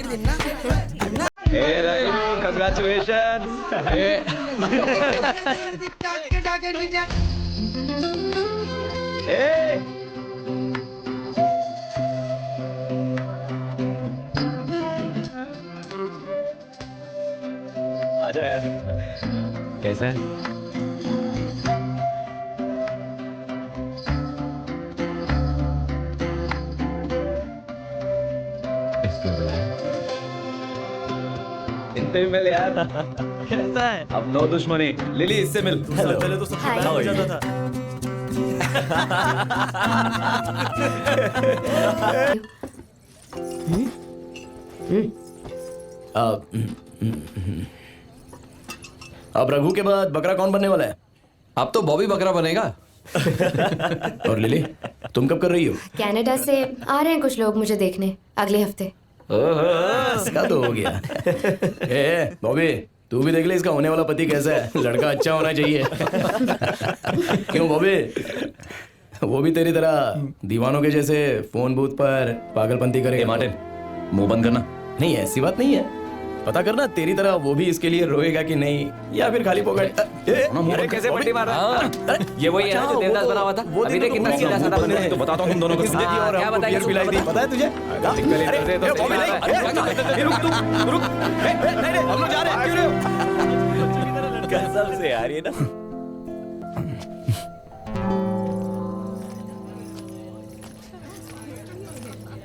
Hey, Rahim, congratulations. Hey. Hey. आजा यार। कैसा है? इतने में मिल यार। कैसा है? अब नो दुश्मनी। लिली इससे मिल। पहले तो सबसे Hi. बड़ा हो जाता था। अब रघु के बाद बकरा कौन बनने वाला है? अब तो बॉबी बकरा बनेगा। और लिली तुम कब कर रही हो? कनाडा से आ रहे हैं कुछ लोग मुझे देखने अगले हफ्ते। इसका तो हो गया। ए बॉबी तू भी देख ले इसका होने वाला पति कैसा है। लड़का अच्छा होना चाहिए। क्यों बॉबी? वो भी तेरी तरह दीवानों के जैसे फोन बूथ पर पागलपंती करेगा? मार्टिन, मुंह बंद करना। नहीं ऐसी बात नहीं है। पता करना तेरी तरह वो भी इसके लिए रोएगा कि नहीं, या फिर खाली पॉकेट। अरे कैसे पट्टी मार रहा है? ये वही है ना जो देवदास बना हुआ था। अभी देख कितना सीधा साधा बन रहा है। तो बताता हूँ तुम दोनों को। क्या बताएगा? पिलाई थी पता है तुझे? रुक नहीं हम लोग जा रहे हैं। क्यों रहे हो? कसम से यार ये ना।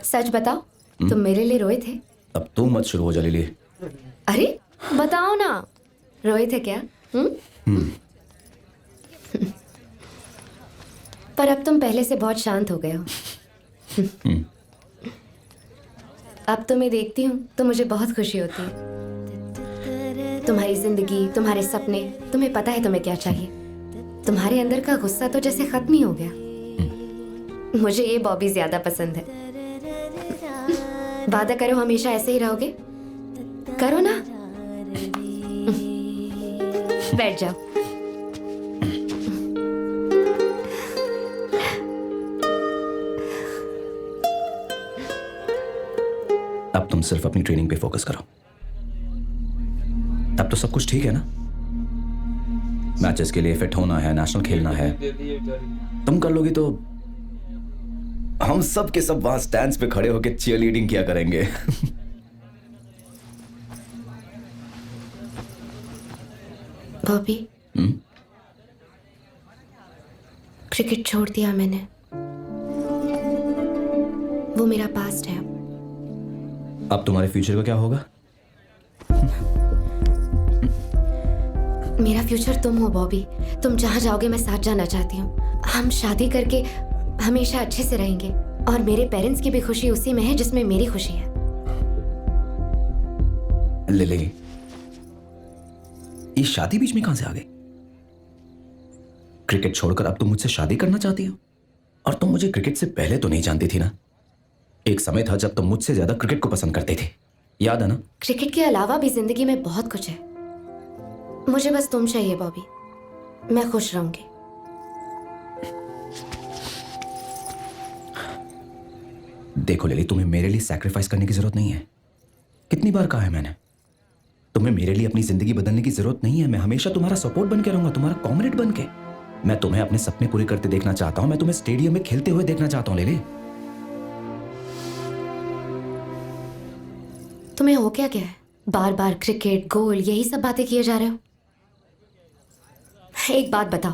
सच बताओ तुम मेरे लिए रोए थे? अब तू मत शुरू हो जा लिली। अरे बताओ ना, रोए थे क्या? पर अब तुम पहले से बहुत शांत हो गए हो। अब तुम्हें देखती हूँ तो मुझे बहुत खुशी होती है। तुम्हारी जिंदगी, तुम्हारे सपने, तुम्हें पता है तुम्हें क्या चाहिए। तुम्हारे अंदर का गुस्सा तो जैसे खत्म ही हो गया। मुझे ये बॉबी ज्यादा पसंद है। वादा करो हमेशा ऐसे ही रहोगे। करो ना। बैठ जाओ। अब तुम सिर्फ अपनी ट्रेनिंग पे फोकस करो। तब तो सब कुछ ठीक है ना? मैचेस के लिए फिट होना है, नेशनल खेलना है। तुम कर लोगी तो हम सब के सब वहां स्टैंड्स पे खड़े होकर चीयर लीडिंग किया करेंगे। बॉबी, क्रिकेट छोड़ दिया मैंने। वो मेरा पास्ट है। अब तुम्हारे फ्यूचर का क्या होगा? मेरा फ्यूचर तुम हो बॉबी। तुम जहां जाओगे मैं साथ जाना चाहती हूँ। हम शादी करके हमेशा अच्छे से रहेंगे और मेरे पेरेंट्स की भी खुशी उसी में है जिसमें मेरी खुशी है। लिली, ये शादी बीच में कहां से आ गई? क्रिकेट छोड़कर अब तुम मुझसे शादी करना चाहती हो? और तुम मुझे क्रिकेट से पहले तो नहीं जानती थी ना? एक समय था जब तुम मुझसे ज्यादा क्रिकेट को पसंद करते थे, याद है ना? क्रिकेट के अलावा भी जिंदगी में बहुत कुछ है। मुझे बस तुम चाहिए बॉबी। मैं खुश रहूंगी। देखो लिली, तुम्हें मेरे लिए सैक्रिफाइस करने की जरूरत नहीं है। कितनी बार कहा है मैंने, तुम्हें मेरे लिए अपनी जिंदगी बदलने की जरूरत नहीं है। मैं हमेशा तुम्हारा सपोर्ट बन के रहूंगा, तुम्हारा कॉमरेड बन के। मैं तुम्हें अपने सपने पूरे करते देखना चाहता हूं। मैं तुम्हें स्टेडियम में खेलते हुए देखना चाहता हूं लिली। तुम्हें हो क्या है? बार बार क्रिकेट, गोल, यही सब बातें किए जा रहे हो। एक बात बताओ,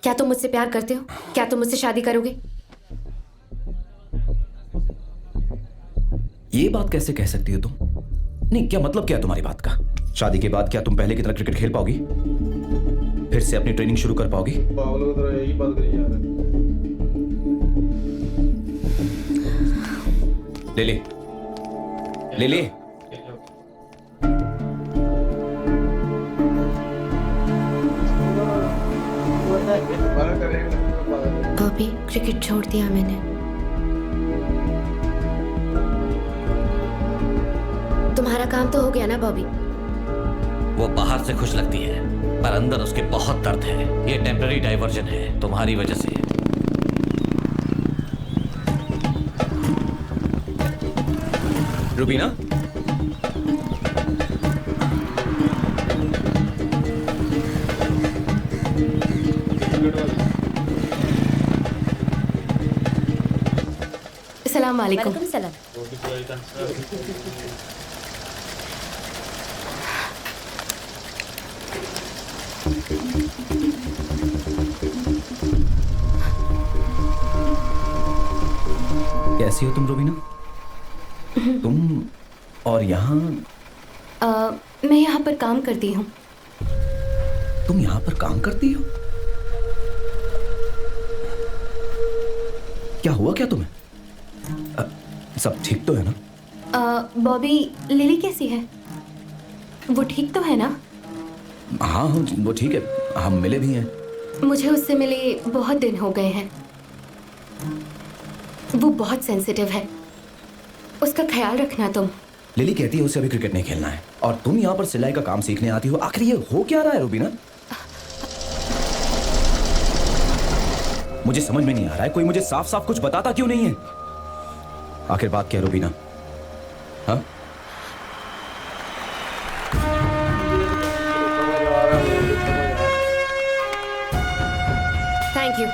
क्या तुम मुझसे प्यार करते हो? क्या तुम मुझसे शादी करोगे? ये बात कैसे कह सकती हो तुम? नहीं, क्या मतलब क्या है तुम्हारी बात का? शादी के बाद क्या तुम पहले की तरह क्रिकेट खेल पाओगी? फिर से अपनी ट्रेनिंग शुरू कर पाओगी? पागलों की तरह यही बात करी जा रहा है। लिली, लिली, बॉबी, क्रिकेट छोड़ दिया मैंने। तुम्हारा काम तो हो गया ना बॉबी? वो बाहर से खुश लगती है पर अंदर उसके बहुत दर्द है। ये टेम्पररी डाइवर्जन है तुम्हारी वजह से। रुबीना, अस्सलाम वालेकुम। वालेकुम सलाम। कैसी हो तुम रूबीना? तुम और यहाँ? मैं यहाँ पर काम करती हूँ। तुम यहाँ पर काम करती हो? क्या हुआ क्या तुम्हें? सब ठीक तो है ना? बॉबी, लिली कैसी है? वो ठीक तो है ना? हाँ हाँ वो ठीक है, हम मिले भी हैं। मुझे उससे मिले बहुत दिन हो गए हैं। वो बहुत सेंसिटिव है, उसका ख्याल रखना तुम। लिली कहती है उसे अभी क्रिकेट नहीं खेलना है और तुम यहाँ पर सिलाई का काम सीखने आती हो। आखिर ये हो क्या रहा है रूबीना? मुझे समझ में नहीं आ रहा है, कोई मुझे साफ साफ कुछ बताता क्यों नहीं है? आखिर बात क्या है रूबीना? हाँ थैंक यू।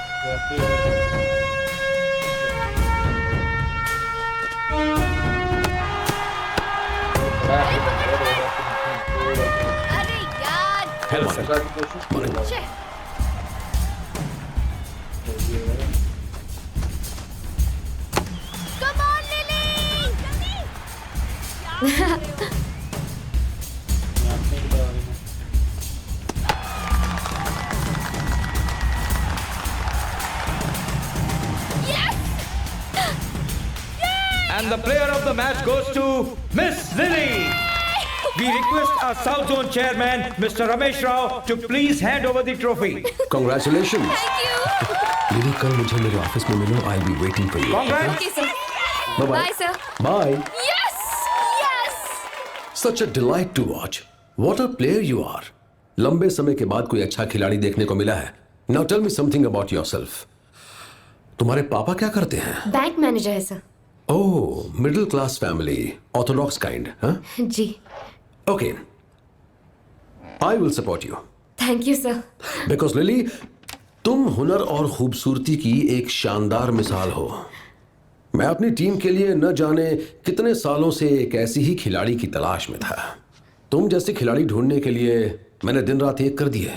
अरे यार, hello sir. Come on lily, And the player of the match goes to Miss Lily. We request our South Zone chairman, Mr. Ramesh Rao, to please hand over the trophy. Congratulations. Thank you. Lily कल मुझे मेरे office में मिलो. I'll be waiting for you. Congrats. Okay sir, Bye bye sir. Bye. Yes yes. Such a delight to watch. What a player you are. लंबे समय के बाद कोई अच्छा खिलाड़ी देखने को मिला है. Now tell me something about yourself. तुम्हारे पापा क्या करते हैं? बैंक मैनेजर है sir. Oh, middle class family, orthodox kind, huh? जी। Okay. I will support you. Thank you sir. Because Lily, तुम हुनर और खूबसूरती की एक शानदार मिसाल हो। मैं अपनी टीम के लिए न जाने कितने सालों से एक ऐसी ही खिलाड़ी की तलाश में था। तुम जैसे खिलाड़ी ढूंढने के लिए मैंने दिन रात एक कर दिए।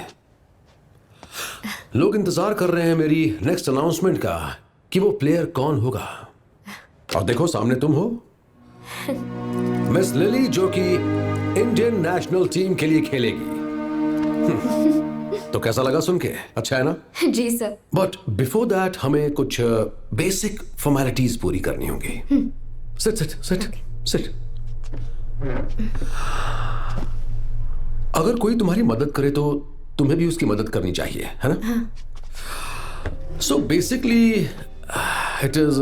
लोग इंतजार कर रहे हैं मेरी नेक्स्ट अनाउंसमेंट का कि वो प्लेयर कौन होगा। और देखो सामने तुम हो, मिस लिली, जो कि इंडियन नेशनल टीम के लिए खेलेगी। तो कैसा लगा सुन के? अच्छा है ना? जी सर। बट बिफोर दैट हमें कुछ बेसिक फॉर्मेलिटीज पूरी करनी होंगी। Sit sit sit sit. अगर कोई तुम्हारी मदद करे तो तुम्हें भी उसकी मदद करनी चाहिए, है ना? सो बेसिकली इट इज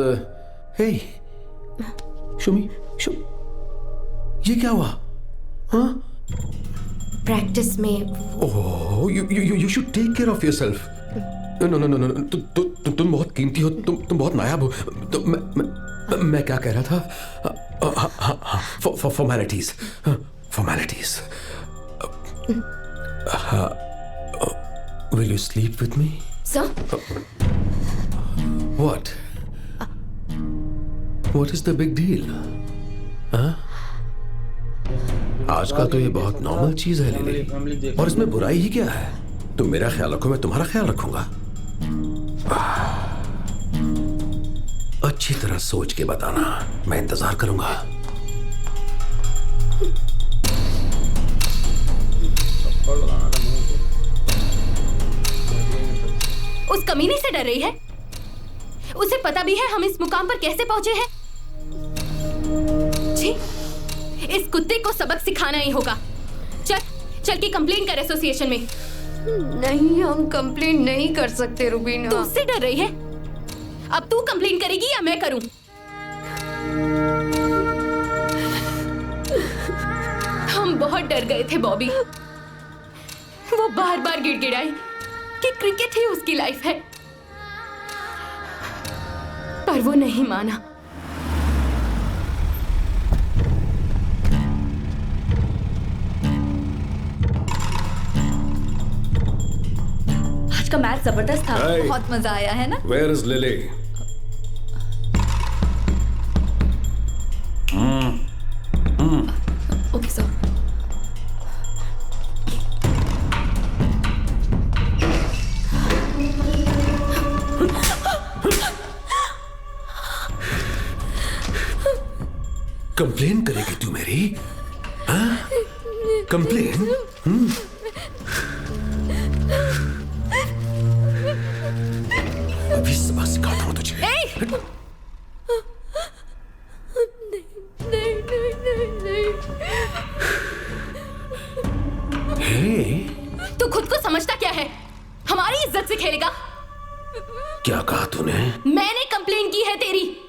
हे शुमी शु ये क्या हुआ? हाँ? प्रैक्टिस में Oh, you should take care of yourself. No. तुम बहुत कीमती हो, तुम बहुत नायाब हो। तो मैं क्या कह रहा था? Formalities. Will you sleep with me? Sir, What? What is the big deal? हाँ? आजकल तो ये बहुत नॉर्मल चीज है लिली, और इसमें बुराई ही क्या है? तुम मेरा ख्याल रखो, मैं तुम्हारा ख्याल रखूंगा। अच्छी तरह सोच के बताना, मैं इंतजार करूंगा। उस कमीने से डर रही है? उसे पता भी है हम इस मुकाम पर कैसे पहुंचे हैं? जी, इस कुत्ते को सबक सिखाना ही होगा। चल के कंप्लेन कर एसोसिएशन में। नहीं, हम कंप्लेन नहीं कर सकते रूबीना। तू उससे डर रही है? अब तू कंप्लेन करेगी या मैं करूं? हम बहुत डर गए थे बॉबी। वो बार बार गिड़गिड़ाई कि क्रिकेट ही उसकी लाइफ है, पर वो नहीं माना। आज का मैच जबरदस्त था। Hey. बहुत मजा आया है ना? Where is Lily? कंप्लेन करेगी तू मेरी? कंप्लेन? अभी सबक सिखाता हूं तुझे। तू खुद को समझता क्या है? हमारी इज्जत से खेलेगा? क्या कहा तूने? मैंने कंप्लेन की है तेरी।